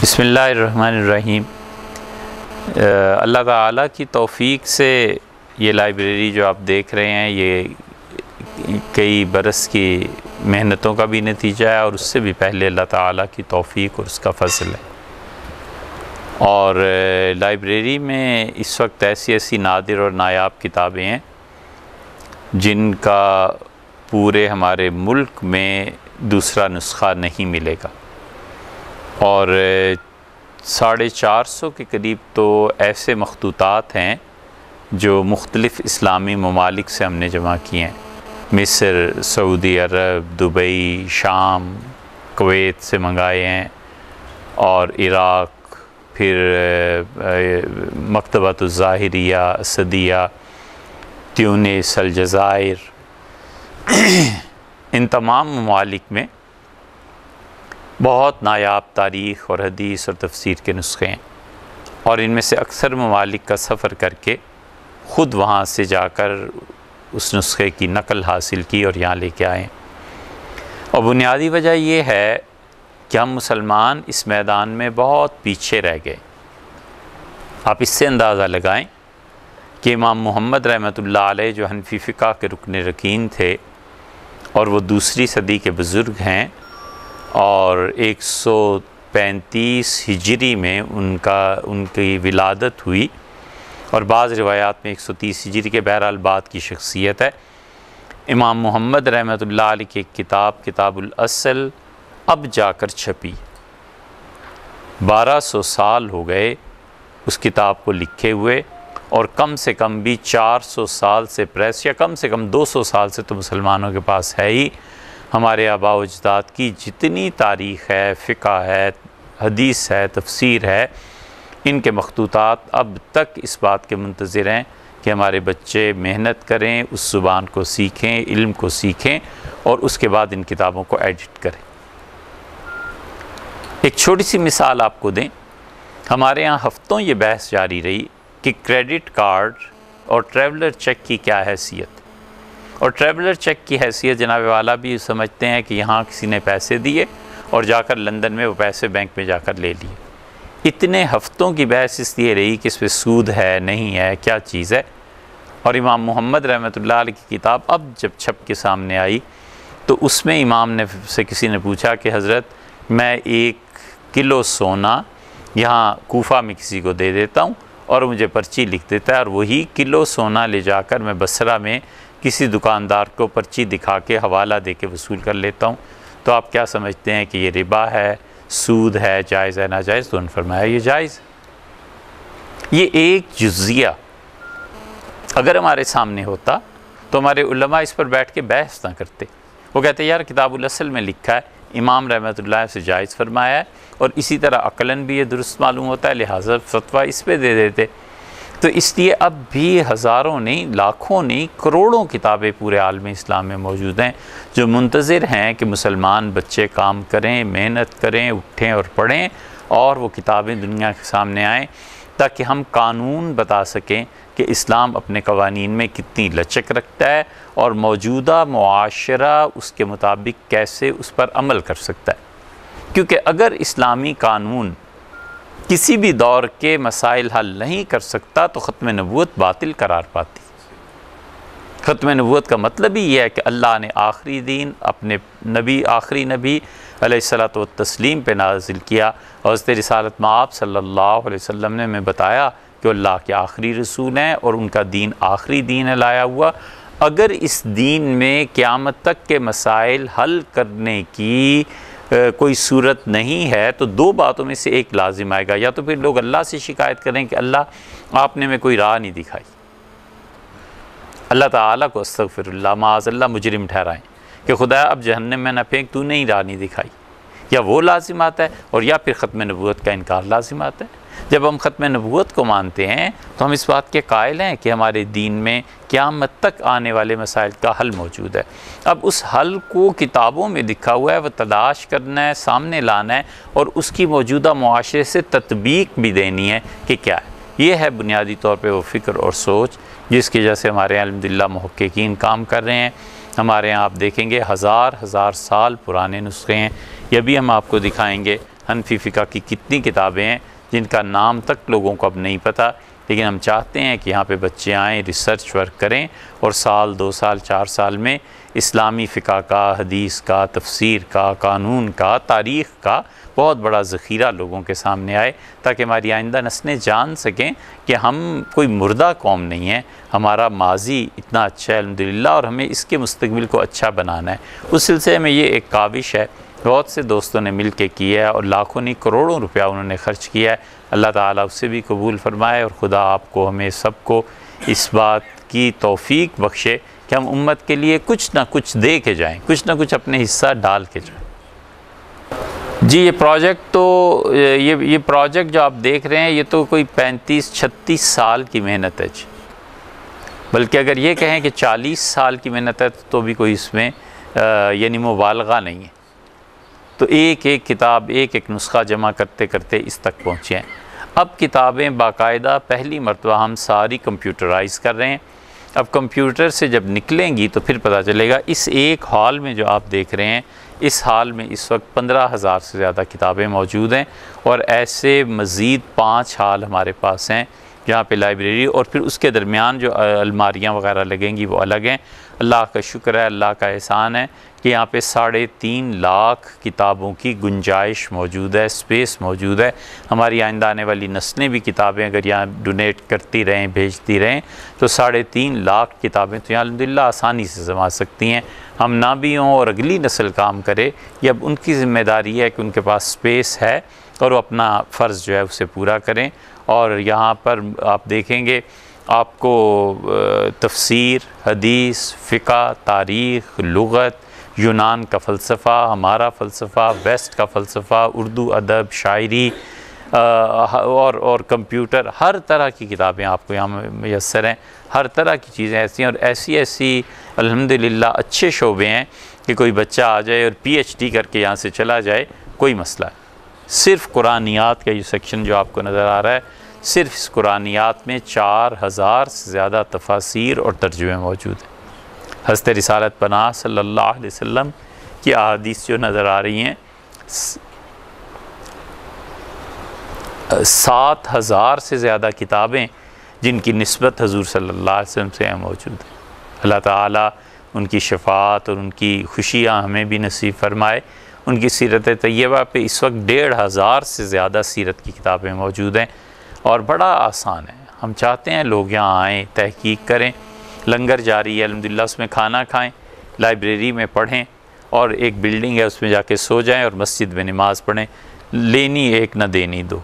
बिस्मिल्लाहिर्रहमानिर्रहीम। अल्लाह ताला की तौफ़ीक़ से ये लाइब्रेरी जो आप देख रहे हैं ये कई बरस की मेहनतों का भी नतीजा है और उससे भी पहले अल्लाह ताला की तौफ़ीक़ और उसका फ़ज़ल है। और लाइब्रेरी में इस वक्त ऐसी ऐसी नादिर और नायाब किताबें हैं जिनका पूरे हमारे मुल्क में दूसरा नुस्ख़ा नहीं मिलेगा और 450 के करीब तो ऐसे मखतूतात हैं जो मुख्तलिफ़ इस्लामी ममालिक से हमने जमा किए हैं। मिस्र, सऊदी अरब, दुबई, शाम, कुवैत से मंगाए हैं और इराक़, फिर मकतबतुज़्ज़ाहिरिया, सदिया, ट्यूनिस, अलजज़ाइर, इन तमाम ममालिक में बहुत नायाब तारीख़ और हदीस और तफसीर के नुस्खे हैं और इनमें से अक्सर ममालिक का सफ़र करके ख़ुद वहाँ से जाकर उस नुस्खे की नकल हासिल की और यहाँ लेके आए। और बुनियादी वजह ये है कि हम मुसलमान इस मैदान में बहुत पीछे रह गए। आप इससे अंदाज़ा लगाएं कि इमाम मोहम्मद रहमतुल्लाह अलैह जो हनफी फ़िक़्ह के रुकन रकीन थे और वो दूसरी सदी के बुज़ुर्ग हैं और 135 हिजरी में उनकी विलादत हुई और बाज़ रिवायात में 130 हिजरी के बहरहाल बाद की शख्सियत है। इमाम मोहम्मद रहमतुल्लाह अलैह की किताब किताबुल असल अब जाकर छपी। 1200 साल हो गए उस किताब को लिखे हुए और कम से कम भी 400 साल से प्रेस या कम से कम 200 साल से तो मुसलमानों के पास है ही। हमारे आबा व अजदाद की जितनी तारीख़ है, फ़िक़्ह है, हदीस है, तफसीर है, इनके मखतूतात अब तक इस बात के मुंतज़िर हैं कि हमारे बच्चे मेहनत करें, उस ज़ुबान को सीखें, इल्म को सीखें और उसके बाद इन किताबों को एडिट करें। एक छोटी सी मिसाल आपको दें, हमारे यहाँ हफ़्तों ये बहस जारी रही कि क्रेडिट कार्ड और ट्रैवलर चेक की क्या हैसियत। और ट्रैवलर चेक की हैसियत जनाब वाला भी समझते हैं कि यहाँ किसी ने पैसे दिए और जाकर लंदन में वो पैसे बैंक में जाकर ले लिए। इतने हफ़्तों की बहस इसलिए रही कि इस पर सूद है नहीं है, क्या चीज़ है। और इमाम मोहम्मद रहमतुल्लाह अलैह की किताब अब जब छप के सामने आई तो उसमें इमाम ने से किसी ने पूछा कि हज़रत मैं 1 किलो सोना यहाँ कूफ़ा में किसी को दे देता हूँ और मुझे पर्ची लिख देता है और वही किलो सोना ले जाकर मैं बसरा में किसी दुकानदार को पर्ची दिखा के हवाला दे के वसूल कर लेता हूँ, तो आप क्या समझते हैं कि ये रिबा है, सूद है, जायज़ है, नाजायज़? तो उन्होंने फरमाया ये जायज़। ये एक जुज़िया अगर हमारे सामने होता तो हमारे उलमा इस पर बैठ के बहस ना करते। वो कहते यार किताबुल असल में लिखा है, इमाम रहमतुल्लाह से जायज़ फरमाया है और इसी तरह अक़लन भी ये दुरुस्त मालूम होता है, लिहाजा फतवा इस पे दे देते। तो इसलिए अब भी हज़ारों नहीं, लाखों नहीं, करोड़ों किताबें पूरे आलम इस्लाम में मौजूद हैं जो मुंतज़िर हैं कि मुसलमान बच्चे काम करें, मेहनत करें, उठें और पढ़ें और वो किताबें दुनिया के सामने आएँ ताकि हम कानून बता सकें कि इस्लाम अपने कवानीन में कितनी लचक रखता है और मौजूदा मुआशरा उसके मुताबिक कैसे उस पर अमल कर सकता है। क्योंकि अगर इस्लामी कानून किसी भी दौर के मसाइल हल नहीं कर सकता तो ख़त्म नबूवत बातिल करार पाती। ख़त्म नबूवत का मतलब ही यह है कि अल्लाह ने आखिरी दीन अपने नबी, आखिरी नबी अलैहिस्सलातु व तस्लीम पे नाजिल किया और हज़रत रिसालत में आप सल्लल्लाहु अलैहि वसल्लम ने हमें बताया कि अल्लाह के आखिरी रसूल हैं और उनका दीन आखिरी दीन है लाया हुआ। अगर इस दीन में क़यामत तक के मसाइल हल करने की कोई सूरत नहीं है तो 2 बातों में से एक लाजिम आएगा, या तो फिर लोग अल्लाह से शिकायत करें कि अल्लाह आपने में कोई राह नहीं दिखाई, अल्लाह ताला को अस्तग़फिरुल्लाह माअज़ल्लाह मुजरिम ठहराएं कि खुदा अब जहन्नम में न फेंक, तूने ही राह नहीं दिखाई, या वो लाजिम आता है और या फिर ख़त्म नबूवत का इनकार लाजिम आता है। जब हम ख़त्म नबूवत को मानते हैं तो हम इस बात के कायल हैं कि हमारे दीन में क़यामत तक आने वाले मसाइल का हल मौजूद है। अब उस हल को किताबों में लिखा हुआ है, वह तलाश करना है, सामने लाना है और उसकी मौजूदा मुआशरे से तत्बीक भी देनी है कि क्या है। ये है बुनियादी तौर पे वो फ़िक्र और सोच जिसकी वजह से हमारे अल्हम्दुलिल्लाह मुहक्किकीन काम कर रहे हैं। हमारे यहाँ आप देखेंगे हज़ार साल पुराने नुस्खे हैं, ये भी हम आपको दिखाएंगे। हनफी फ़िक़्ह की कितनी किताबें हैं जिनका नाम तक लोगों को अब नहीं पता, लेकिन हम चाहते हैं कि यहाँ पे बच्चे आएँ, रिसर्च वर्क करें और साल 2 साल 4 साल में इस्लामी फ़िक़्ह का, हदीस का, तफसीर का, कानून का, तारीख़ का बहुत बड़ा ज़ख़ीरा लोगों के सामने आए, ताकि हमारी आइंदा नस्लें जान सकें कि हम कोई मुर्दा कौम नहीं है, हमारा माजी इतना अच्छा है अल्हम्दुलिल्लाह और हमें इसके मुस्तक़बिल को अच्छा बनाना है। उस सिलसिले में ये एक काविश है, बहुत से दोस्तों ने मिल के किया है और लाखों नहीं करोड़ों रुपया उन्होंने ख़र्च किया है। अल्लाह ताला उससे भी कबूल फरमाए और ख़ुदा आपको हमें सबको इस बात की तौफ़ीक बख्शे कि हम उम्मत के लिए कुछ ना कुछ दे के जाएँ, कुछ ना कुछ अपने हिस्सा डाल के जाएँ। जी ये प्रोजेक्ट तो ये प्रोजेक्ट जो आप देख रहे हैं ये तो कोई 35-36 साल की मेहनत है जी, बल्कि अगर ये कहें कि 40 साल की मेहनत है तो भी कोई इसमें यानी मुबालगा नहीं है। तो एक एक किताब, एक एक नुस्खा जमा करते करते इस तक पहुँचे हैं। अब किताबें बाकायदा पहली मरतबा हम सारी कंप्यूटराइज़ कर रहे हैं। अब कंप्यूटर से जब निकलेंगी तो फिर पता चलेगा। इस एक हॉल में जो आप देख रहे हैं, इस हाल में इस वक्त 15,000 से ज़्यादा किताबें मौजूद हैं और ऐसे मज़ीद 5 हाल हमारे पास हैं जहाँ पे लाइब्रेरी और फिर उसके दरमियान जो अलमारियाँ वगैरह लगेंगी वो अलग हैं। अल्लाह का शुक्र है, अल्लाह का एहसान है कि यहाँ पे 3.5 लाख किताबों की गुंजाइश मौजूद है, स्पेस मौजूद है। हमारी आइंदा आने वाली नस्लें भी किताबें अगर यहाँ डोनेट करती रहें, भेजती रहें तो 3.5 लाख किताबें तो यहाँ अल्हम्दुलिल्लाह आसानी से जमा सकती हैं। हम ना भी हों और अगली नस्ल काम करे, ये अब उनकी ज़िम्मेदारी है कि उनके पास स्पेस है और वो अपना फ़र्ज़ जो है उसे पूरा करें। और यहाँ पर आप देखेंगे आपको तफसीर, हदीस, फ़िक़्ह, तारीख़, लुग़त, यूनान का फ़लसफ़ा, हमारा फ़लसफ़ा, वेस्ट का फ़लसफ़ा, उर्दू अदब, शायरी और कंप्यूटर, हर तरह की किताबें आपको यहाँ मैसर हैं। हर तरह की चीज़ें ऐसी हैं और ऐसी ऐसी अल्हम्दुलिल्लाह अच्छे शोबे हैं कि कोई बच्चा आ जाए और PhD करके यहाँ से चला जाए, कोई मसला है। सिर्फ़ कुरानियात का ये सेक्शन जो आपको नज़र आ रहा है, सिर्फ़ इस कुरानियात में 4000 से ज़्यादा तफासीर और तर्जुमे मौजूद हैं। हज़रत रिसालत पनाह सल्लल्लाहु अलैहि वसल्लम की अहादीस जो नज़र आ रही हैं, 7000 से ज़्यादा किताबें जिनकी निस्बत हज़ूर सल्लल्लाहु अलैहि वसल्लम से मौजूद है। अल्लाह ताला उनकी शफ़ाअत और उनकी खुशियाँ हमें भी नसीब फरमाए। उनकी सीरत तैयबा पे इस वक्त 1500 से ज़्यादा सीरत की किताबें मौजूद हैं और बड़ा आसान है। हम चाहते हैं लोग यहाँ आएँ, तहकीक करें, लंगर जारी है अल्हम्दुलिल्लाह, उसमें खाना खाएं, लाइब्रेरी में पढ़ें और एक बिल्डिंग है उसमें जाके सो जाएं और मस्जिद में नमाज़ पढ़ें। लेनी एक न देनी दो,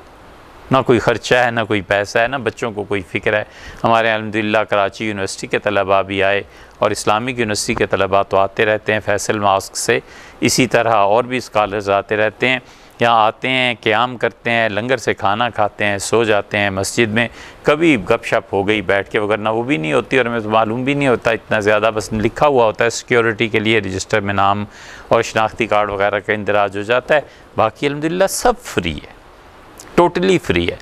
ना कोई ख़र्चा है, ना कोई पैसा है, ना बच्चों को कोई फ़िक्र है। हमारे अल्हम्दुलिल्लाह कराची यूनिवर्सिटी के तलबा भी आए और इस्लामिक यूनिवर्सिटी के तलबा तो आते रहते हैं फैसल मास्क से, इसी तरह और भी स्कॉलर्स आते रहते हैं। यहाँ आते हैं, क़याम करते हैं, लंगर से खाना खाते हैं, सो जाते हैं मस्जिद में। कभी गपशप हो गई बैठ के, वगरना वो भी नहीं होती और हमें तो मालूम भी नहीं होता इतना ज़्यादा, बस लिखा हुआ होता है सिक्योरिटी के लिए, रजिस्टर में नाम और शनाख्ती कार्ड वगैरह का इंदराज हो जाता है। बाकी अल्हम्दुलिल्लाह सब फ्री है, टोटली फ्री है।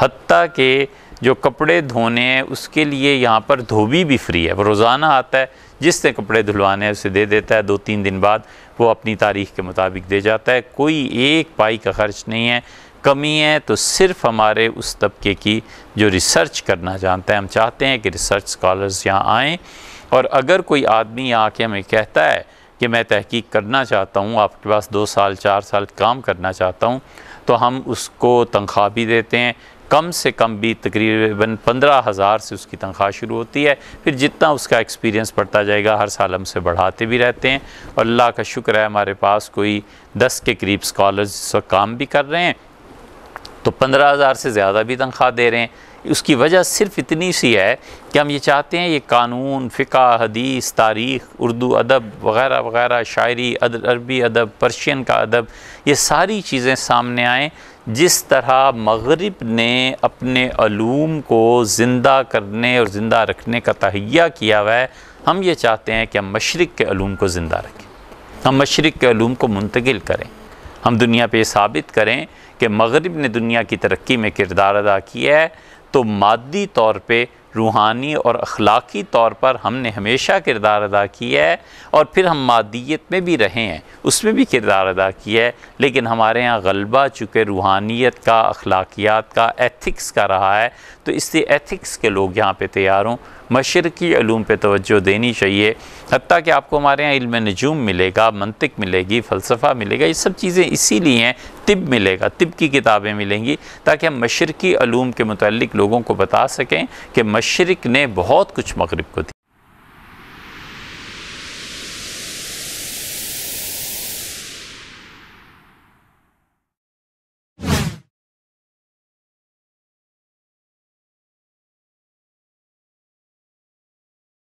हत्ता कि जो कपड़े धोने हैं उसके लिए यहाँ पर धोबी भी फ्री है। वो रोज़ाना आता है, जिससे कपड़े धुलवाने हैं उसे दे देता है, 2-3 दिन बाद वो अपनी तारीख़ के मुताबिक दे जाता है। कोई एक पाई का ख़र्च नहीं है। कमी है तो सिर्फ़ हमारे उस तबके की जो रिसर्च करना जानता है। हम चाहते हैं कि रिसर्च स्कॉलर्स यहाँ आएँ और अगर कोई आदमी यहाँ आके हमें कहता है कि मैं तहकीक करना चाहता हूँ, आपके पास 2 साल 4 साल काम करना चाहता हूँ, तो हम उसको तनख्वाह भी देते हैं। कम से कम भी तकरीबन 15,000 से उसकी तनख्वाह शुरू होती है। फिर जितना उसका एक्सपीरियंस बढ़ता जाएगा हर साल हम से बढ़ाते भी रहते हैं। और अल्लाह का शुक्र है हमारे पास कोई 10 के करीब स्कॉलर्स इस वक्त काम भी कर रहे हैं, तो 15,000 से ज़्यादा भी तनख्वाह दे रहे हैं। उसकी वजह सिर्फ़ इतनी सी है कि हम ये चाहते हैं ये कानून, फ़िक़्ह, हदीस, तारीख़, उर्दू अदब वग़ैरह वग़ैरह, शायरी, अरबी अदब, पर्शियन का अदब, ये सारी चीज़ें सामने आएँ। जिस तरह मग़रिब ने अपने अलूम को ज़िंदा करने और ज़िंदा रखने का तहैया किया हुआ है, हम ये चाहते हैं कि हम मशरिक़ के अलूम को ज़िंदा रखें, हम मशरिक़ के अलूम को मुंतकिल करें। हम दुनिया पे साबित करें कि मग़रिब ने दुनिया की तरक्की में किरदार अदा किया है, तो मादी तौर पे रूहानी और अखलाकी तौर पर हमने हमेशा किरदार अदा किया है, और फिर हम मादियत में भी रहे हैं, उसमें भी किरदार अदा किया है, लेकिन हमारे यहाँ गलबा चूँकि रूहानियत का, अखलाकियात का, एथिक्स का रहा है, तो इसलिए एथिक्स के लोग यहाँ पे तैयार हों। मशरक़ी उलूम पे तवज्जो देनी चाहिए, हत्ता कि आपको हमारे यहाँ इल्म नजूम मिलेगा, मंतिक मिलेगी, फ़लसफ़ा मिलेगा, ये सब चीज़ें इसीलिए हैं। तिब मिलेगा, तिब की किताबें मिलेंगी, ताकि हम मशरक़ी उलूम के मुतल्लिक़ लोगों को बता सकें कि मशरिक़ ने बहुत कुछ मग़रिब को दिया।